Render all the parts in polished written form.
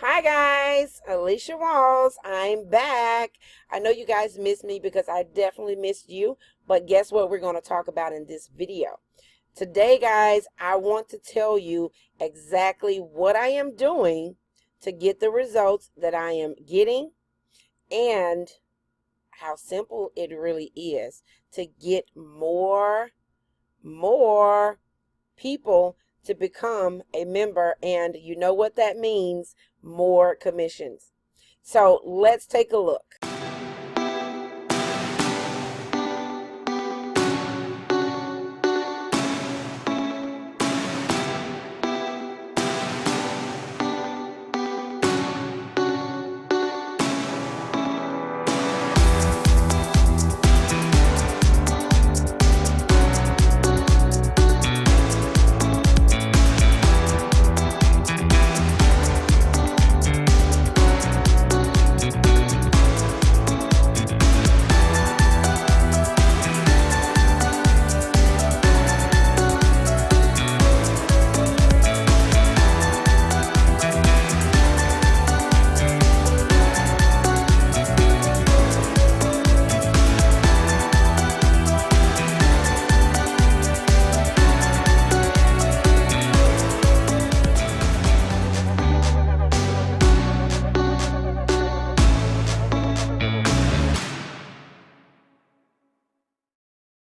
Hi guys, Alisha Walls. I'm back. I know you guys missed me because I definitely missed you, but guess what we're going to talk about in this video? Today, guys, I want to tell you exactly what I am doing to get the results that I am getting and how simple it really is to get more people to become a member, and you know what that means, more commissions. So let's take a look.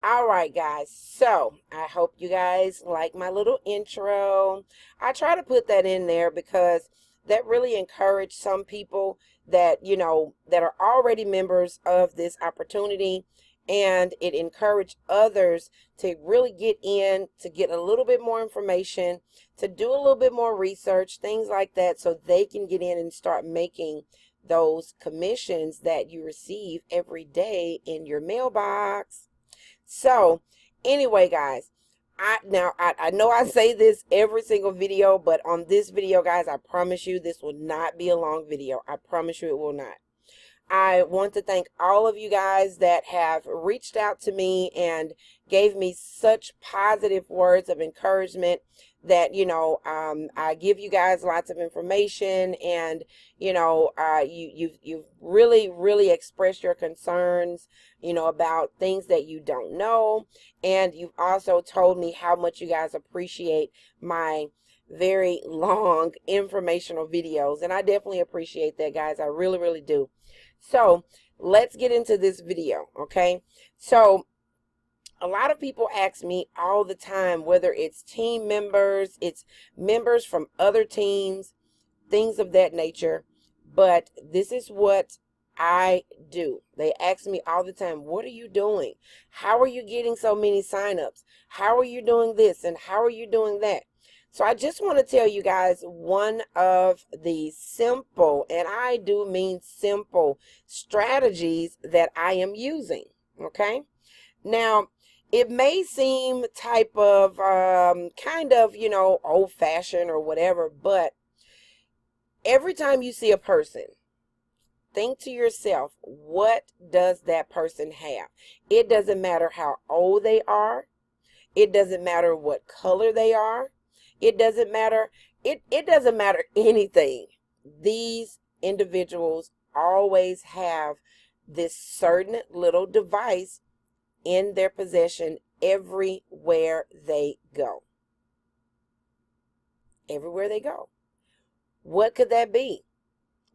All right, guys. So I hope you guys like my little intro. I try to put that in there because that really encouraged some people that, that are already members of this opportunity. And it encouraged others to really get in, to get a little bit more information, to do a little bit more research, things like that, so they can get in and start making those commissions that you receive every day in your mailbox. So anyway, guys, I know I say this every single video, but on this video, guys, I promise you this will not be a long video. I promise you it will not. I want to thank all of you guys that have reached out to me and gave me such positive words of encouragement that, I give you guys lots of information, and, you've really expressed your concerns, about things that you don't know. And you've also told me how much you guys appreciate my very long informational videos. And I definitely appreciate that, guys. I really do. So let's get into this video, okay? So a lot of people ask me all the time, whether it's team members, it's members from other teams, things of that nature. But this is what I do. They ask me all the time, what are you doing? How are you getting so many signups? How are you doing this? And how are you doing that? So I just want to tell you guys one of the simple, and I do mean simple, strategies that I am using, okay? Now, it may seem type of, kind of, old-fashioned or whatever, but every time you see a person, think to yourself, what does that person have? It doesn't matter how old they are. It doesn't matter what color they are. It doesn't matter. It doesn't matter anything. These individuals always have this certain little device in their possession everywhere they go. Everywhere they go. What could that be?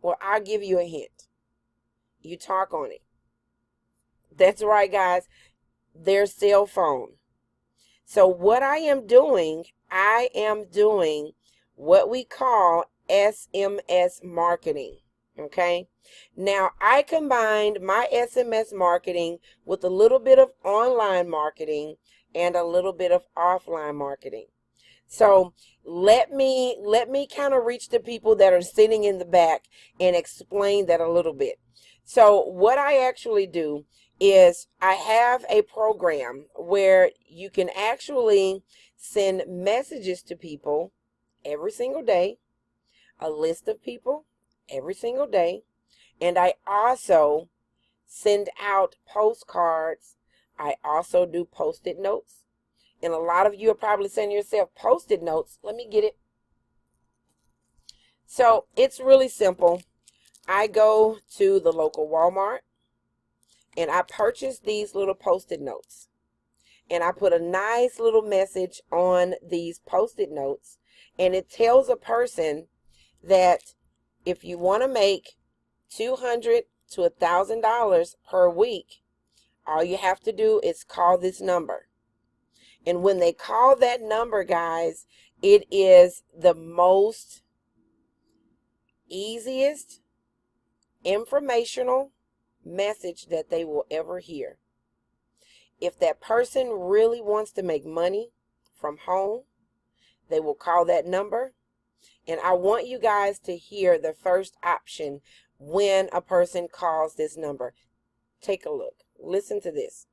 Well, I'll give you a hint. You talk on it. That's right, guys. Their cell phone. So what I am doing what we call SMS marketing, okay? Now, I combined my SMS marketing with a little bit of online marketing and a little bit of offline marketing. So let me kind of reach the people that are sitting in the back and explain that a little bit. So what I actually do is I have a program where you can actually send messages to people every single day, a list of people every single day, and I also send out postcards. I also do Post-it notes. And a lot of you are probably saying to yourself, Post-it notes, let me get it. So it's really simple. I go to the local Walmart and I purchase these little Post-it notes. And I put a nice little message on these Post-it notes. And it tells a person that if you want to make $200 to $1,000 per week, all you have to do is call this number. And when they call that number, guys, it is the most easiest informational message that they will ever hear. If that person really wants to make money from home, they will call that number. And I want you guys to hear the first option when a person calls this number. Take a look. Listen to this.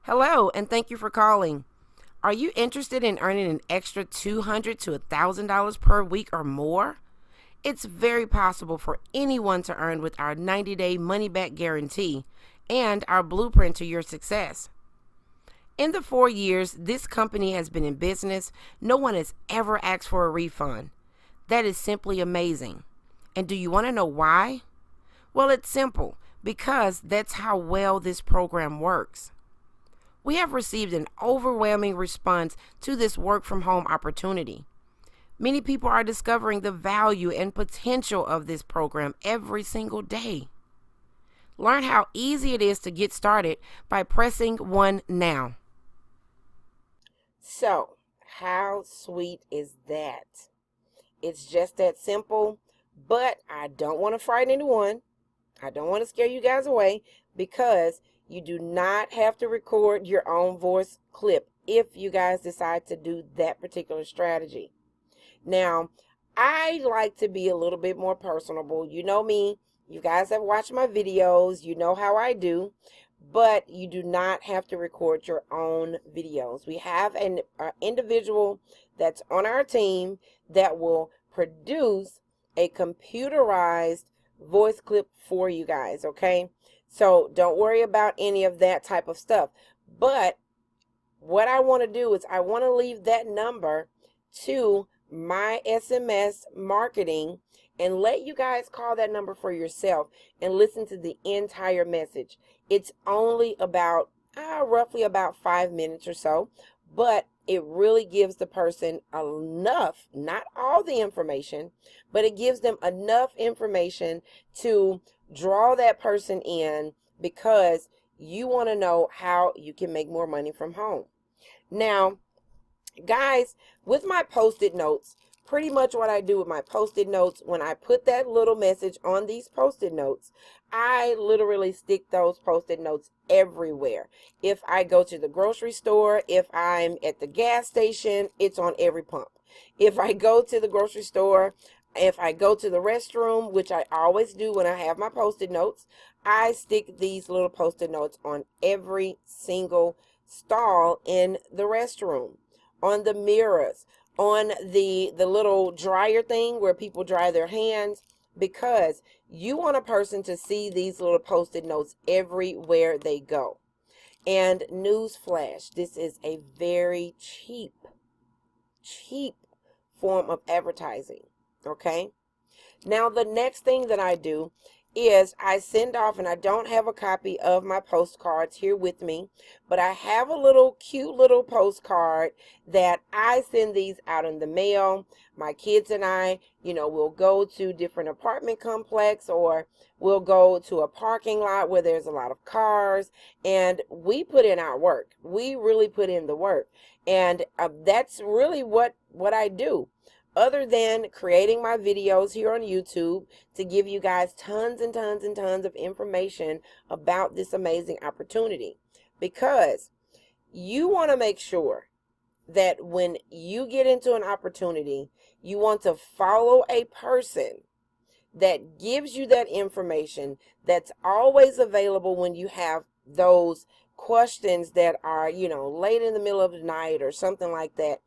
Hello, and thank you for calling. Are you interested in earning an extra $200 to $1,000 per week or more? It's very possible for anyone to earn with our 90-day money-back guarantee and our blueprint to your success. In the 4 years this company has been in business, no one has ever asked for a refund. That is simply amazing. And do you want to know why? Well, it's simple, because that's how well this program works. We have received an overwhelming response to this work from home opportunity. Many people are discovering the value and potential of this program every single day. Learn how easy it is to get started by pressing 1 now. So, how sweet is that? It's just that simple, but I don't want to frighten anyone. I don't want to scare you guys away, because you do not have to record your own voice clip if you guys decide to do that particular strategy. Now, I like to be a little bit more personable. You know me. You guys have watched my videos. You know how I do. But you do not have to record your own videos. We have an individual that's on our team that will produce a computerized voice clip for you guys, okay? So don't worry about any of that type of stuff. But what I want to do is I want to leave that number to my SMS marketing and let you guys call that number for yourself and listen to the entire message. It's only about roughly about 5 minutes or so, but it really gives the person enough, not all the information, but it gives them enough information to draw that person in, because you want to know how you can make more money from home. Now, guys, with my Post-it notes, pretty much what I do with my Post-it notes, when I put that little message on these Post-it notes, I literally stick those Post-it notes everywhere. If I go to the grocery store, if I'm at the gas station, it's on every pump. If I go to the grocery store, if I go to the restroom, which I always do when I have my Post-it notes, I stick these little Post-it notes on every single stall in the restroom, on the mirrors, on the little dryer thing where people dry their hands, because you want a person to see these little Post-it notes everywhere they go. And newsflash, this is a very cheap form of advertising, okay? Now, the next thing that I do is I send off, and I don't have a copy of my postcards here with me, but I have a little cute little postcard that I send these out in the mail. My kids and I, we'll go to different apartment complex, or we'll go to a parking lot where there's a lot of cars, and we put in our work. We really put in the work, and that's really what I do. Other than creating my videos here on YouTube to give you guys tons and tons and tons of information about this amazing opportunity. Because you want to make sure that when you get into an opportunity, you want to follow a person that gives you that information, that's always available when you have those questions that are, late in the middle of the night or something like that.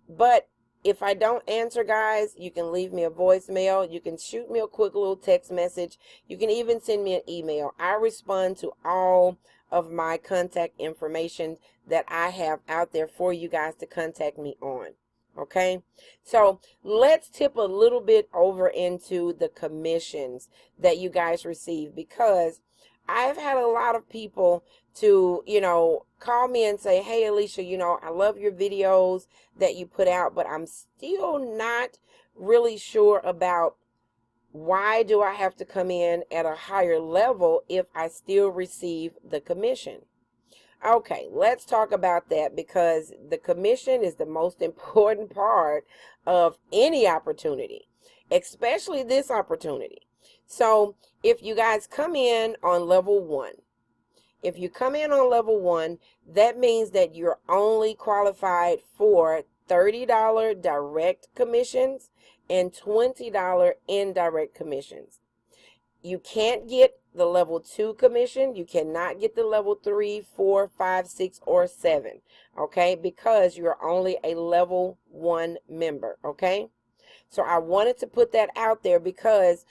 But if I don't answer, guys, you can leave me a voicemail. You can shoot me a quick little text message. You can even send me an email. I respond to all of my contact information that I have out there for you guys to contact me on. Okay, so let's tip a little bit over into the commissions that you guys receive, because I've had a lot of people to, call me and say, hey, Alisha, I love your videos that you put out, but I'm still not really sure about why do I have to come in at a higher level if I still receive the commission. Okay, let's talk about that, because the commission is the most important part of any opportunity, especially this opportunity. So if you guys come in on level 1, that means that you're only qualified for $30 direct commissions and $20 indirect commissions. You can't get the level 2 commission. You cannot get the level 3, 4, 5, 6, or 7, okay? Because you're only a level 1 member, okay? So I wanted to put that out there because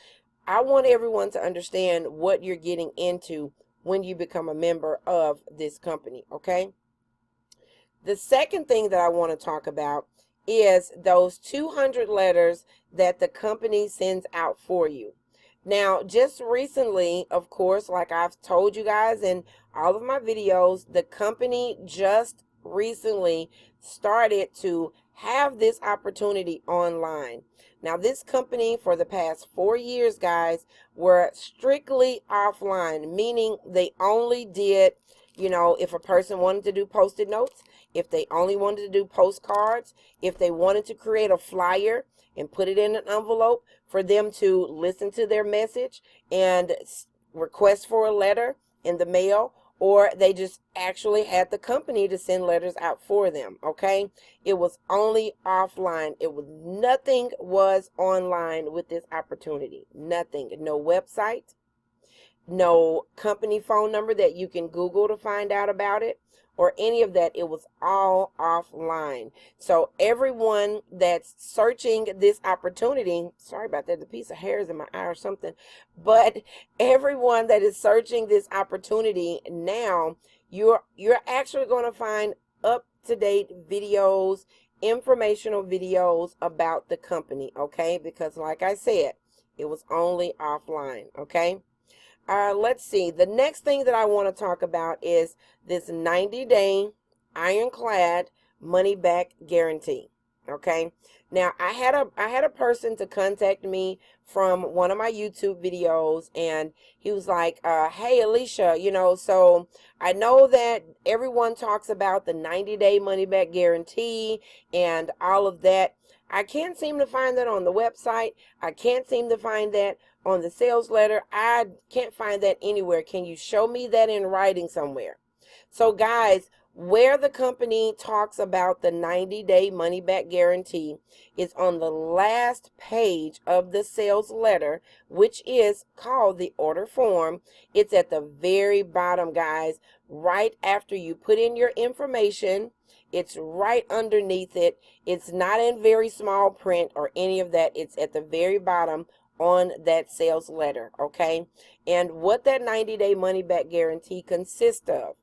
I want everyone to understand what you're getting into when you become a member of this company, okay? The second thing that I want to talk about is those 200 letters that the company sends out for you. Now, just recently, of course, like I've told you guys in all of my videos, the company just recently started to have this opportunity online. Now, this company for the past 4 years, guys, were strictly offline, meaning they only did, if a person wanted to do Post-it notes, if they only wanted to do postcards, if they wanted to create a flyer and put it in an envelope for them to listen to their message and request for a letter in the mail, or they just actually had the company to send letters out for them, okay? It was only offline. Nothing was online with this opportunity. Nothing. No website, no company phone number that you can Google to find out about it, or any of that. It was all offline. So everyone that's searching this opportunity, sorry about that, the piece of hair is in my eye or something, but everyone that is searching this opportunity now, you're actually going to find up-to-date videos, informational videos about the company, okay? Because like I said, it was only offline, okay? Let's see. The next thing that I want to talk about is this 90-day ironclad money back guarantee. Okay. Now I had a person to contact me from one of my YouTube videos, and he was like, hey, Alisha, so I know that everyone talks about the 90-day money back guarantee and all of that. I can't seem to find that on the website. I can't seem to find that on the sales letter. I can't find that anywhere. Can you show me that in writing somewhere? So guys, where the company talks about the 90-day money back guarantee is on the last page of the sales letter, which is called the order form. It's at the very bottom, guys, right after you put in your information. It's right underneath it. It's not in very small print or any of that. It's at the very bottom on that sales letter, okay? And what that 90-day money back guarantee consists of,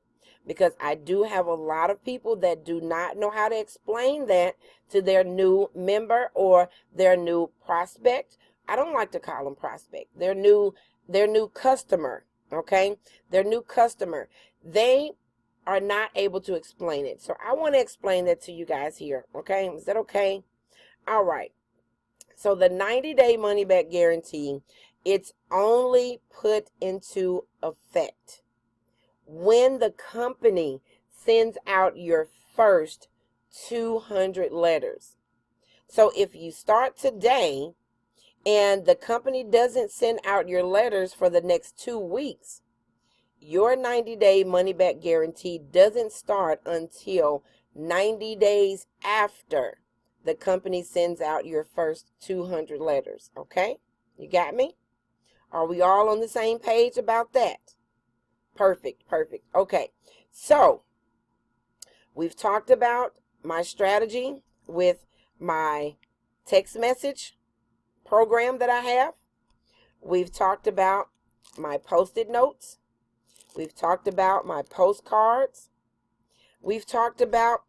because I do have a lot of people that do not know how to explain that to their new member or their new prospect. I don't like to call them prospect. Their new customer, okay? Their new customer. They are not able to explain it. So I want to explain that to you guys here, okay? Is that okay? All right. So the 90-day money back guarantee, it's only put into effect when the company sends out your first 200 letters. So if you start today and the company doesn't send out your letters for the next 2 weeks, your 90-day money back guarantee doesn't start until 90 days after the company sends out your first 200 letters, okay? You got me? Are we all on the same page about that? Perfect, perfect. Okay, so we've talked about my strategy with my text message program that I have. We've talked about my Post-it notes. We've talked about my postcards. We've talked about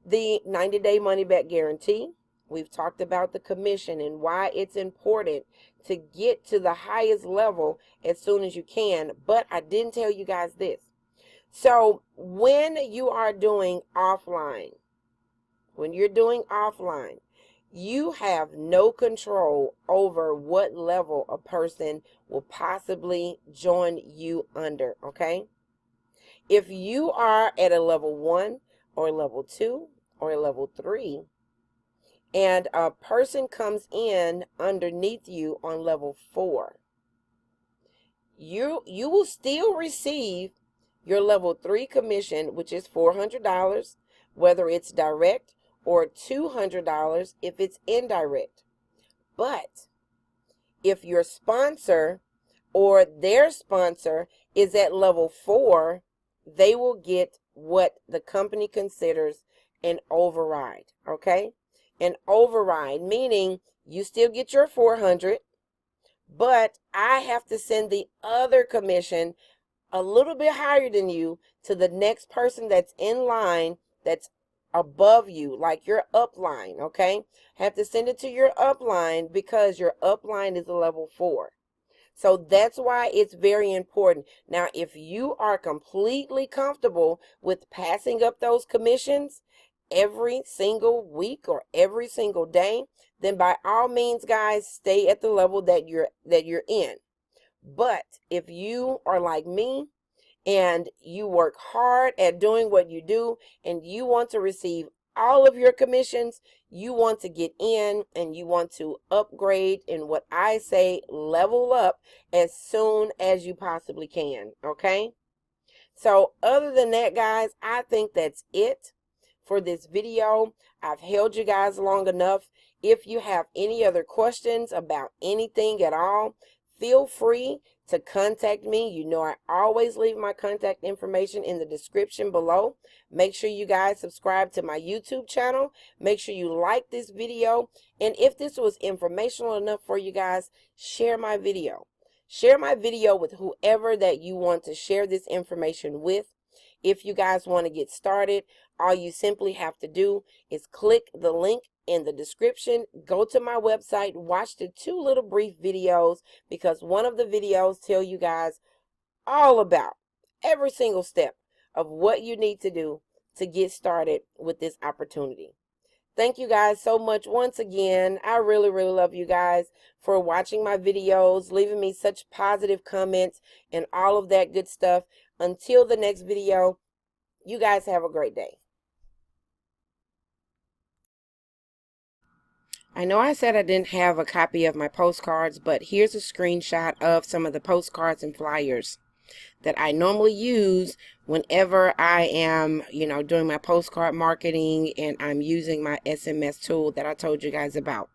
the 90-day money-back guarantee. We've talked about the commission and why it's important to get to the highest level as soon as you can. But I didn't tell you guys this. So when you are doing offline, you have no control over what level a person will possibly join you under, okay? If you are at a level 1 or level 2 or level 3, and a person comes in underneath you on level 4, you will still receive your level 3 commission, which is $400, whether it's direct, or $200 if it's indirect. But if your sponsor or their sponsor is at level 4, they will get what the company considers an override, okay? An override, meaning you still get your 400, but I have to send the other commission a little bit higher than you to the next person that's in line, that's above you, like your upline, okay? Have to send it to your upline because your upline is a level 4. So that's why it's very important. Now, if you are completely comfortable with passing up those commissions every single week or every single day, then by all means, guys, stay at the level that you're in. But if you are like me, and you work hard at doing what you do, and you want to receive all of your commissions, you want to get in and you want to upgrade, and what I say, level up as soon as you possibly can, okay? So other than that, guys, I think that's it for this video. I've held you guys long enough. If you have any other questions about anything at all, feel free to contact me. You know, I always leave my contact information in the description below. Make sure you guys subscribe to my YouTube channel. Make sure you like this video. And if this was informational enough for you guys, share my video. Share my video with whoever that you want to share this information with. If you guys want to get started, all you simply have to do is click the link in the description, go to my website, watch the 2 little brief videos, because one of the videos tell you guys all about every single step of what you need to do to get started with this opportunity. Thank you guys so much once again. I really, really love you guys for watching my videos, leaving me such positive comments and all of that good stuff. Until the next video, you guys have a great day. I know I said I didn't have a copy of my postcards, but here's a screenshot of some of the postcards and flyers that I normally use whenever I am, doing my postcard marketing and I'm using my SMS tool that I told you guys about.